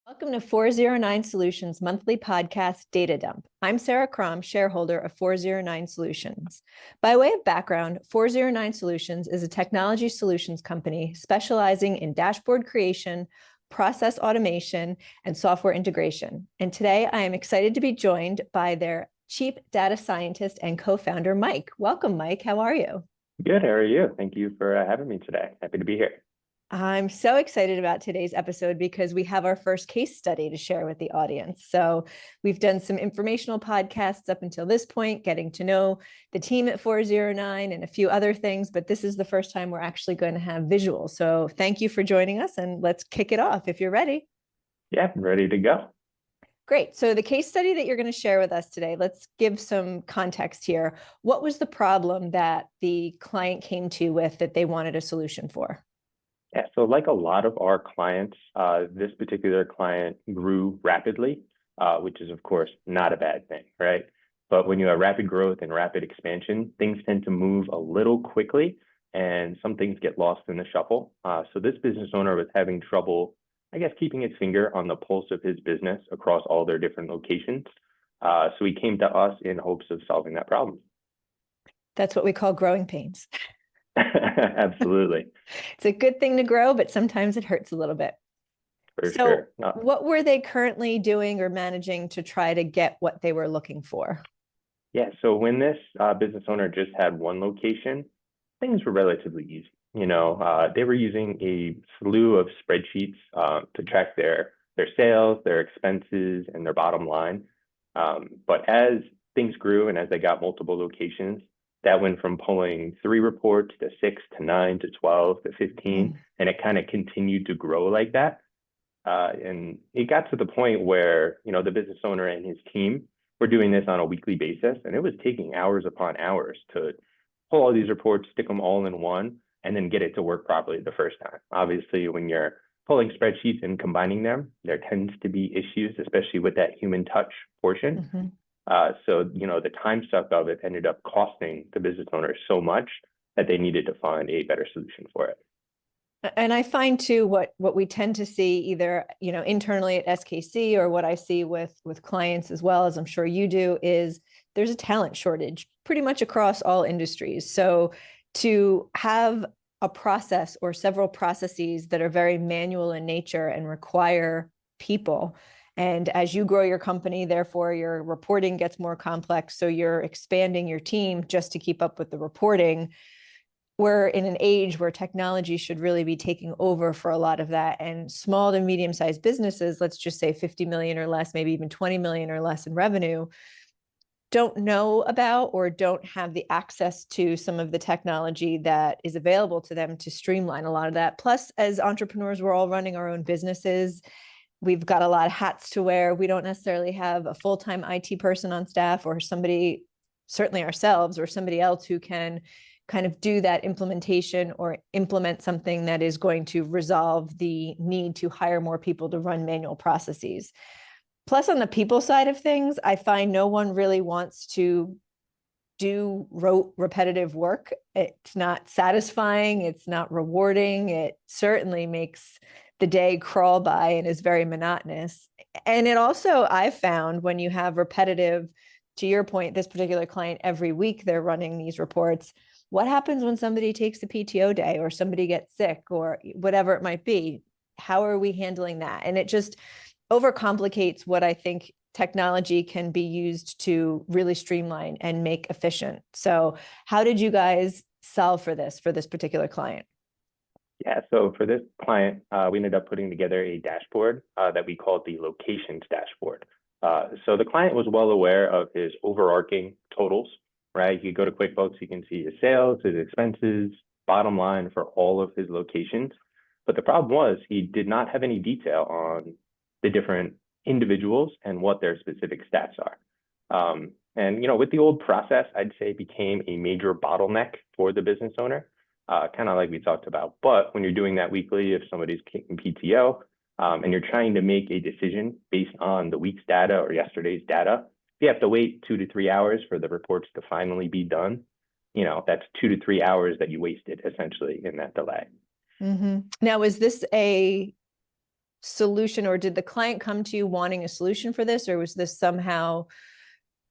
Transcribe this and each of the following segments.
Welcome to 409 Solutions monthly podcast Data Dump. I'm Sarah Crom, shareholder of 409 Solutions. By way of background, 409 Solutions is a technology solutions company specializing in dashboard creation, process automation, and software integration. And today I am excited to be joined by their chief data scientist and co-founder, Mike. Welcome, Mike. How are you? Good. How are you? Thank you for having me today. Happy to be here. I'm so excited about today's episode because we have our first case study to share with the audience. So we've done some informational podcasts up until this point, getting to know the team at 409 and a few other things, but this is the first time we're actually going to have visuals. So thank you for joining us, and let's kick it off if you're ready. Yeah, I'm ready to go. Great. So the case study that you're going to share with us today, let's give some context here. What was the problem that the client came to with that they wanted a solution for? Yeah, so like a lot of our clients, this particular client grew rapidly, which is, of course, not a bad thing, right? But when you have rapid growth and rapid expansion, things tend to move a little quickly and some things get lost in the shuffle. So this business owner was having trouble, I guess, keeping his finger on the pulse of his business across all their different locations. So he came to us in hopes of solving that problem. That's what we call growing pains. Absolutely. It's a good thing to grow, but sometimes it hurts a little bit. For So sure. what were they currently doing or managing to try to get what they were looking for? Yeah, so when this business owner just had one location, things were relatively easy. They were using a slew of spreadsheets to track their sales, their expenses, and their bottom line. But as things grew and as they got multiple locations, that went from pulling 3 reports to 6 to 9 to 12 to 15, and it kind of continued to grow like that. And it got to the point where, the business owner and his team were doing this on a weekly basis, and it was taking hours upon hours to pull all these reports, stick them all in one, and then get it to work properly the first time. Obviously, when you're pulling spreadsheets and combining them, there tends to be issues, especially with that human touch portion. Mm-hmm. So, the time suck of it ended up costing the business owner so much that they needed to find a better solution for it. And I find too what we tend to see either internally at SKC or what I see with clients as well, as I'm sure you do, is there's a talent shortage pretty much across all industries. So to have a process or several processes that are very manual in nature and require people, and as you grow your company, therefore your reporting gets more complex, so you're expanding your team just to keep up with the reporting. We're in an age where technology should really be taking over for a lot of that. And small to medium-sized businesses, let's just say 50 million or less, maybe even 20 million or less in revenue, don't know about or don't have the access to some of the technology that is available to them to streamline a lot of that. Plus, as entrepreneurs, we're all running our own businesses. We've got a lot of hats to wear. We don't necessarily have a full-time IT person on staff or somebody, certainly ourselves or somebody else who can kind of do that implementation or implement something that is going to resolve the need to hire more people to run manual processes. Plus, on the people side of things, I find no one really wants to do repetitive work. It's not satisfying. It's not rewarding. It certainly makes the day crawl by and is very monotonous. And it also, I've found, when you have repetitive, to your point, this particular client, every week they're running these reports. What happens when somebody takes a PTO day or somebody gets sick or whatever it might be? How are we handling that? And it just overcomplicates what I think technology can be used to really streamline and make efficient. So how did you guys solve for this particular client? Yeah, so for this client, we ended up putting together a dashboard that we called the locations dashboard. So the client was well aware of his overarching totals, right? You go to QuickBooks, you can see his sales, his expenses, bottom line for all of his locations. But the problem was he did not have any detail on the different individuals and what their specific stats are. And with the old process, I'd say it became a major bottleneck for the business owner, kind of like we talked about. But when you're doing that weekly, if somebody's taking PTO and you're trying to make a decision based on the week's data or yesterday's data, if you have to wait 2 to 3 hours for the reports to finally be done, that's 2 to 3 hours that you wasted essentially in that delay. Mm-hmm. Now, is this a solution, or did the client come to you wanting a solution for this, or was this somehow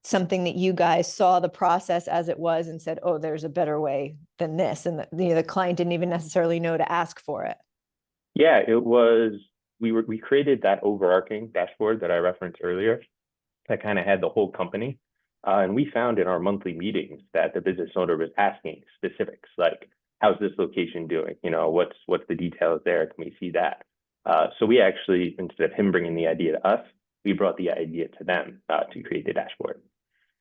something that you guys saw the process as it was and said, oh, there's a better way than this, and the client didn't even necessarily know to ask for it? Yeah, it was, we created that overarching dashboard that I referenced earlier that kind of had the whole company. And we found in our monthly meetings that the business owner was asking specifics like, how's this location doing? You know, what's the details there? Can we see that? So we actually, instead of him bringing the idea to us, we brought the idea to them to create the dashboard.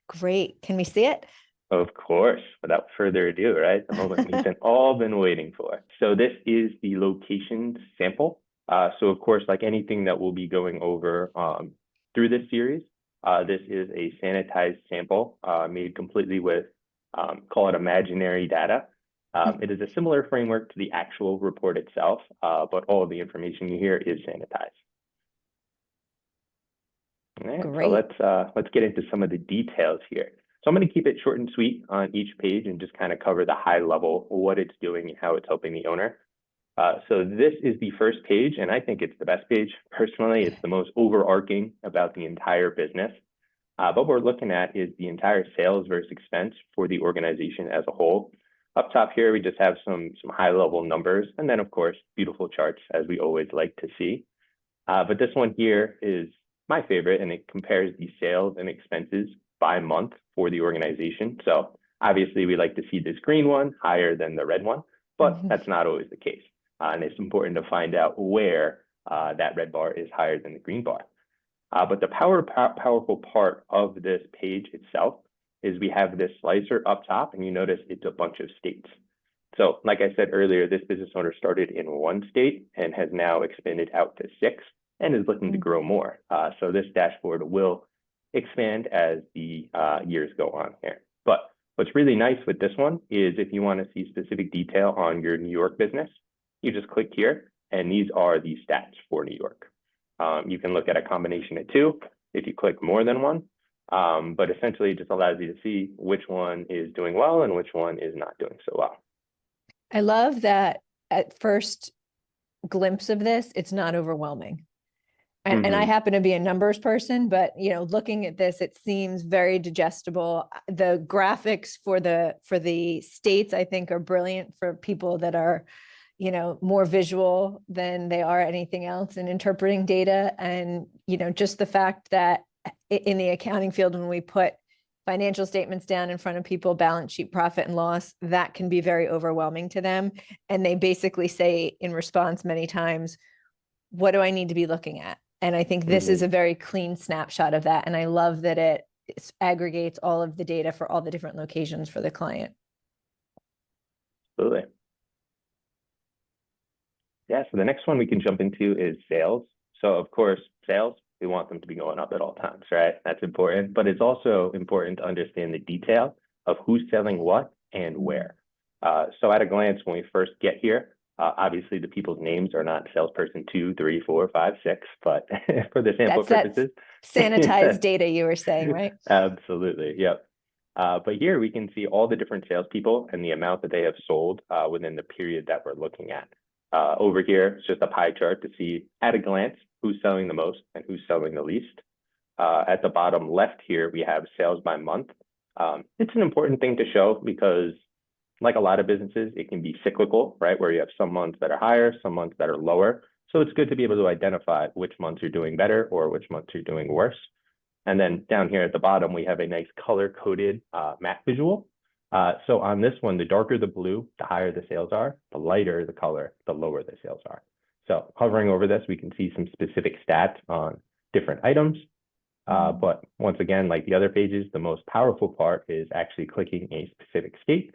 Great. Can we see it? Of course, without further ado, right? The moment we've all been waiting for. So this is the location sample. So of course, like anything that we'll be going over through this series, this is a sanitized sample made completely with, call it imaginary data. It is a similar framework to the actual report itself, but all of the information you hear is sanitized. All right, Great. so let's get into some of the details here. So I'm going to keep it short and sweet on each page and just kind of cover the high level, what it's doing and how it's helping the owner. So this is the first page, and I think it's the best page. Personally, it's the most overarching about the entire business. But what we're looking at is the entire sales versus expense for the organization as a whole. Up top here, we just have some high level numbers, and then of course, beautiful charts as we always like to see. But this one here is my favorite, and it compares the sales and expenses by month for the organization. So obviously we like to see this green one higher than the red one, but that's not always the case. And it's important to find out where that red bar is higher than the green bar. But the powerful part of this page itself is we have this slicer up top, and you notice it's a bunch of states. So like I said earlier, this business owner started in one state and has now expanded out to 6 and is looking to grow more. So this dashboard will expand as the years go on here. But what's really nice with this one is if you want to see specific detail on your New York business, you just click here, and these are the stats for New York. You can look at a combination of 2 if you click more than one, but essentially it just allows you to see which one is doing well and which one is not doing so well. I love that at first glimpse of this, it's not overwhelming. And I happen to be a numbers person, but looking at this, it seems very digestible. The graphics for the states, I think, are brilliant for people that are, more visual than they are anything else in interpreting data. And, just the fact that in the accounting field, when we put financial statements down in front of people, balance sheet, profit and loss, that can be very overwhelming to them. And they basically say in response many times, what do I need to be looking at? And I think this is a very clean snapshot of that. And I love that it aggregates all of the data for all the different locations for the client. Absolutely. Yeah, so the next one we can jump into is sales. So of course, sales, we want them to be going up at all times, right? That's important, but it's also important to understand the detail of who's selling what and where. So at a glance, when we first get here, obviously the people's names are not salesperson 2, 3, 4, 5, 6, but for the sample purposes. Sanitized data you were saying, right? Absolutely, yep. But here we can see all the different salespeople and the amount that they have sold within the period that we're looking at. Over here, it's just a pie chart to see at a glance who's selling the most and who's selling the least. At the bottom left here, we have sales by month. It's an important thing to show because like a lot of businesses, it can be cyclical, right? Where you have some months that are higher, some months that are lower. So it's good to be able to identify which months you're doing better or which months you're doing worse. And then down here at the bottom, we have a nice color-coded map visual. So on this one, the darker the blue, the higher the sales are, the lighter the color, the lower the sales are. So hovering over this, we can see some specific stats on different items. But once again, like the other pages, the most powerful part is actually clicking a specific state.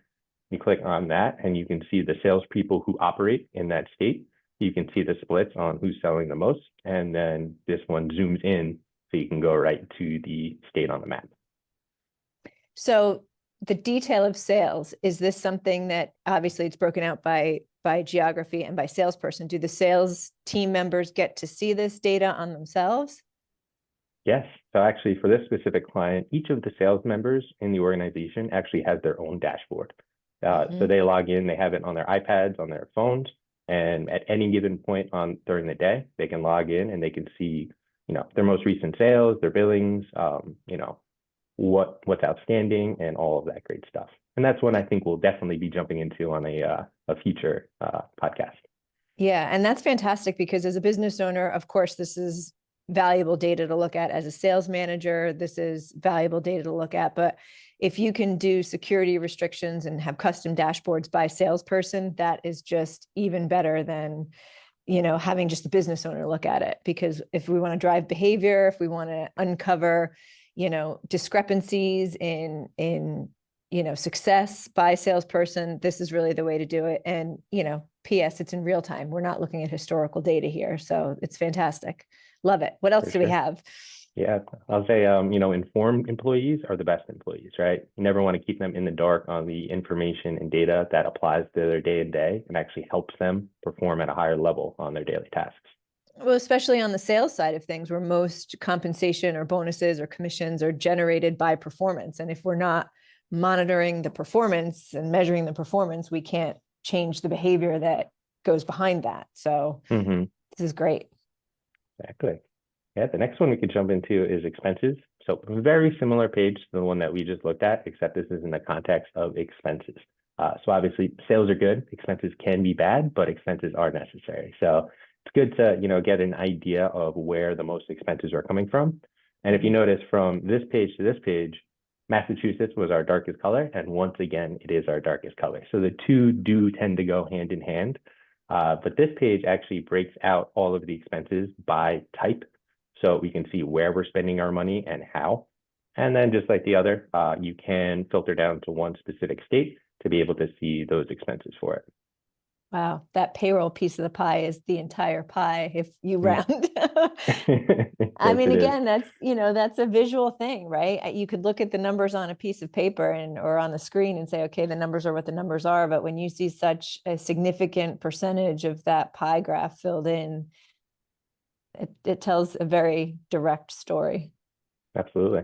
You click on that and you can see the salespeople who operate in that state. You can see the splits on who's selling the most. And then this one zooms in so you can go right to the state on the map. So the detail of sales, is this something that obviously it's broken out by geography and by salesperson? Do the sales team members get to see this data on themselves? Yes. So actually for this specific client, each of the sales members in the organization actually has their own dashboard. So they log in, they have it on their iPads, on their phones, And at any given point during the day, they can log in and they can see, their most recent sales, their billings, what's outstanding, and all of that great stuff. And that's one I think we'll definitely be jumping into on a future podcast. Yeah, and that's fantastic because as a business owner, of course, this is valuable data to look at. As a sales manager, this is valuable data to look at. But if you can do security restrictions and have custom dashboards by salesperson, that is just even better than, having just the business owner look at it. Because if we want to drive behavior, if we want to uncover, discrepancies in success by salesperson, this is really the way to do it. And, PS, it's in real time. We're not looking at historical data here. So it's fantastic. Love it. What else For do we sure. have? Yeah, I'll say, informed employees are the best employees, right? You never want to keep them in the dark on the information and data that applies to their day to day and actually helps them perform at a higher level on their daily tasks. Well, especially on the sales side of things, where most compensation or bonuses or commissions are generated by performance. And if we're not monitoring the performance and measuring the performance, we can't change the behavior that goes behind that. So Mm-hmm. this is great. Exactly. Yeah, the next one we could jump into is expenses. So very similar page to the one that we just looked at, except this is in the context of expenses. So obviously sales are good, expenses can be bad, but expenses are necessary. So it's good to, get an idea of where the most expenses are coming from. And if you notice from this page to this page, Massachusetts was our darkest color. And once again, it is our darkest color. So the two do tend to go hand in hand. But this page actually breaks out all of the expenses by type. So we can see where we're spending our money and how. And then just like the other, you can filter down to one specific state to be able to see those expenses for it. Wow, that payroll piece of the pie is the entire pie if you round. I Yes, mean, it is. again, that's a visual thing, right? You could look at the numbers on a piece of paper or on the screen and say, okay, the numbers are what the numbers are. But when you see such a significant percentage of that pie graph filled in, it tells a very direct story. Absolutely.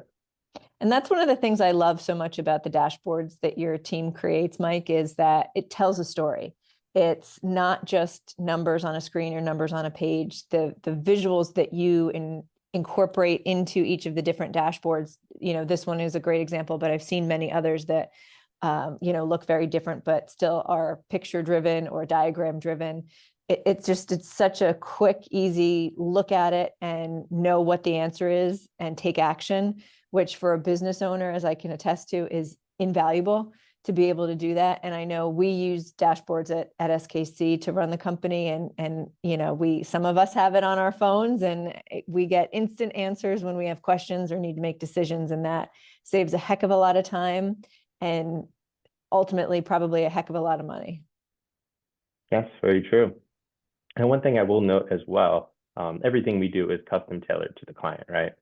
And that's one of the things I love so much about the dashboards that your team creates, Mike, is that it tells a story. It's not just numbers on a screen or numbers on a page. The visuals that you incorporate into each of the different dashboards, this one is a great example, but I've seen many others that, look very different, but still are picture driven or diagram driven. It's such a quick, easy look at it and know what the answer is and take action, which for a business owner, as I can attest to, is invaluable to be able to do that. And I know we use dashboards at SKC to run the company, and some of us have it on our phones, and we get instant answers when we have questions or need to make decisions, and that saves a heck of a lot of time and ultimately probably a heck of a lot of money. Yes, very true. And one thing I will note as well, everything we do is custom tailored to the client, right?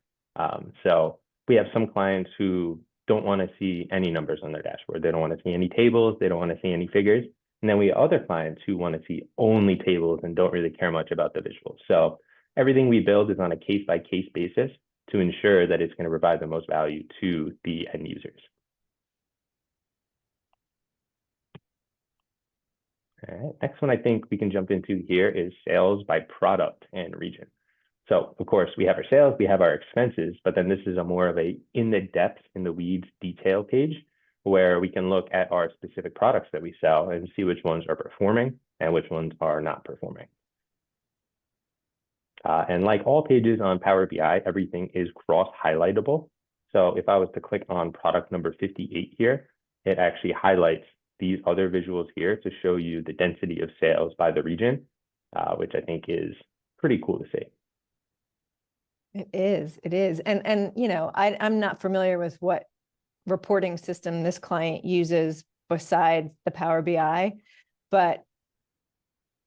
So we have some clients who don't want to see any numbers on their dashboard. They don't want to see any tables. They don't want to see any figures. And then we have other clients who want to see only tables and don't really care much about the visuals. So everything we build is on a case-by-case basis to ensure that it's going to provide the most value to the end users. All right, next one I think we can jump into here is sales by product and region. So of course we have our sales, we have our expenses, but then this is a more of a in the depth, in the weeds detail page where we can look at our specific products that we sell and see which ones are performing and which ones are not performing. And like all pages on Power BI, everything is cross-highlightable. So if I was to click on product number 58 here, it actually highlights these other visuals here to show you the density of sales by the region, which I think is pretty cool to see. It is. And I'm not familiar with what reporting system this client uses besides the Power BI, but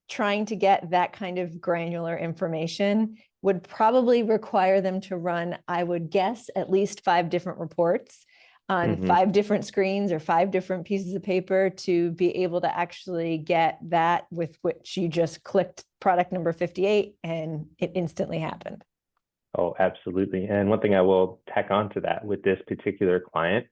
trying to get that kind of granular information would probably require them to run, I would guess, at least 5 different reports on 5 different screens or 5 different pieces of paper to be able to actually get that with which you just clicked product number 58 and it instantly happened. Oh, absolutely. And one thing I will tack on to that with this particular client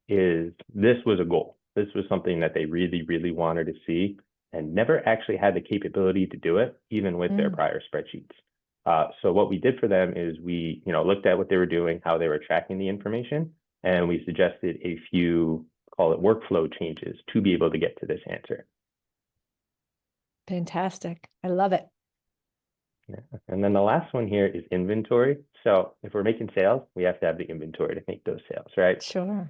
is this was a goal. This was something that they really, really wanted to see. and never actually had the capability to do it, even with their prior spreadsheets. So what we did for them is we, looked at what they were doing, how they were tracking the information, and we suggested a few, call it workflow changes to be able to get to this answer. Fantastic. I love it. Yeah. And then the last one here is inventory. So if we're making sales, we have to have the inventory to make those sales, right? Sure.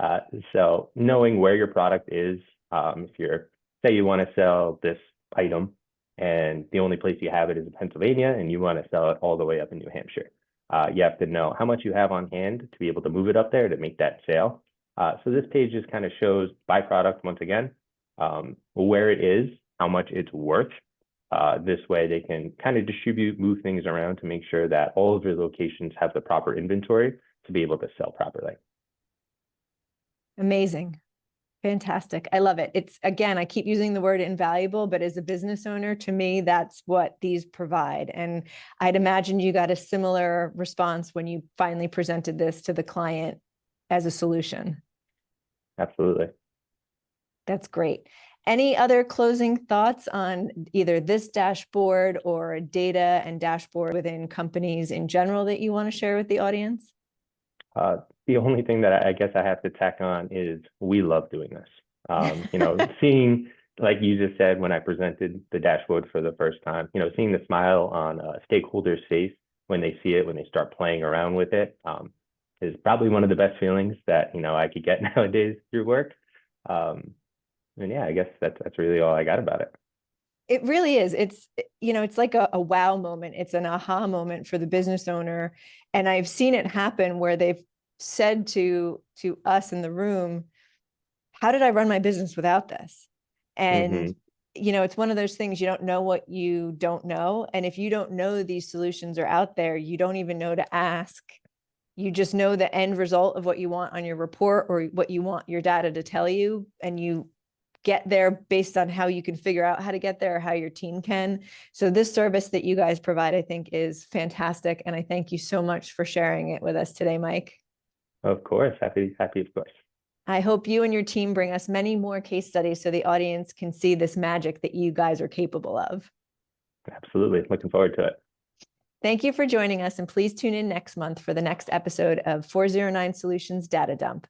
So knowing where your product is, if you're, say you want to sell this item and the only place you have it is in Pennsylvania and you want to sell it all the way up in New Hampshire, you have to know how much you have on hand to be able to move it up there to make that sale. So this page just kind of shows by product once again, where it is, how much it's worth. This way they can kind of distribute, move things around to make sure that all of your locations have the proper inventory to be able to sell properly. Amazing. Fantastic. I love it. It's, again, I keep using the word invaluable, but as a business owner, to me, that's what these provide. And I'd imagine you got a similar response when you finally presented this to the client as a solution. Absolutely. That's great. Any other closing thoughts on either this dashboard or data and dashboard within companies in general that you want to share with the audience? The only thing that I guess I have to tack on is we love doing this. Seeing, like you just said, when I presented the dashboard for the first time, seeing the smile on a stakeholder's face when they see it, when they start playing around with it, is probably one of the best feelings that, I could get nowadays through work. And yeah, I guess that's really all I got about it. It really is. It's like a wow moment. It's an aha moment for the business owner. And I've seen it happen where they've said to us in the room, how did I run my business without this? And, it's one of those things, you don't know what you don't know. And if you don't know these solutions are out there, you don't even know to ask. You just know the end result of what you want on your report or what you want your data to tell you. And you get there based on how you can figure out how to get there or how your team can. So this service that you guys provide, I think, is fantastic. And I thank you so much for sharing it with us today, Mike. Of course. Happy, of course. I hope you and your team bring us many more case studies so the audience can see this magic that you guys are capable of. Absolutely. Looking forward to it. Thank you for joining us, and please tune in next month for the next episode of 409 Solutions Data Dump.